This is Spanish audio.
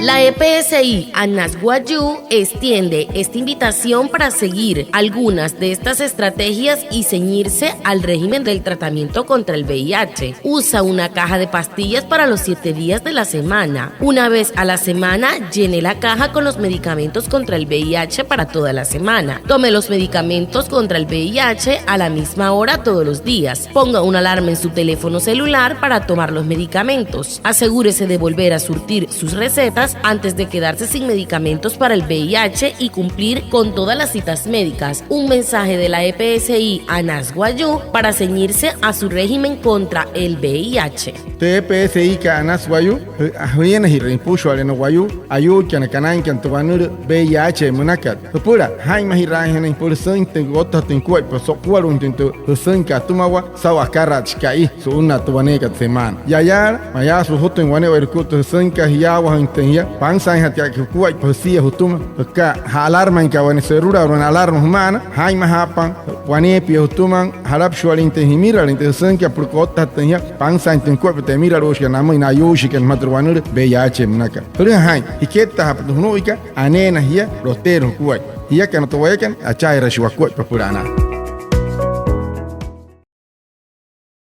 La EPSI Anasguayú extiende esta invitación para seguir algunas de estas estrategias y ceñirse al régimen del tratamiento contra el VIH. Usa una caja de pastillas para los 7 días de la semana. Una vez a la semana, llene la caja con los medicamentos contra el VIH para toda la semana. Tome los medicamentos contra el VIH a la misma hora todos los días. Ponga una alarma en su teléfono celular para tomar los medicamentos. Asegúrese de volver a surtir sus recetas antes de quedarse sin medicamentos para el VIH y cumplir con todas las citas médicas. Un mensaje de la EPSI Anasguayú para ceñirse a su régimen contra el VIH. EPSI Anasguayú, ahuyena y reimpuso al Enoguayú, ayú que anacanan que antobanur VIH munacat. Pura, Jaime y Rajan impulsan te gota te cuerpo, so cuarun tinto, que atumawa, sawakarra chkai, su una tubaneca semana. Yayar, maya su hoto en guaneo el cuto, senka y agua en tenía. Pansa en hatia que kuai posia hutuma ka alarma en ka serura una alarma humana haima hapan wani pi hutuman halap shualin te himira linte senka prokota tenya pansa en cuerpo te mira roshka namo ina yushi que el matruanur VIH mnaka pero hai iketa hapnuika anena hia rotero kuai hia que no te voy a achai rashwa kuai papurana.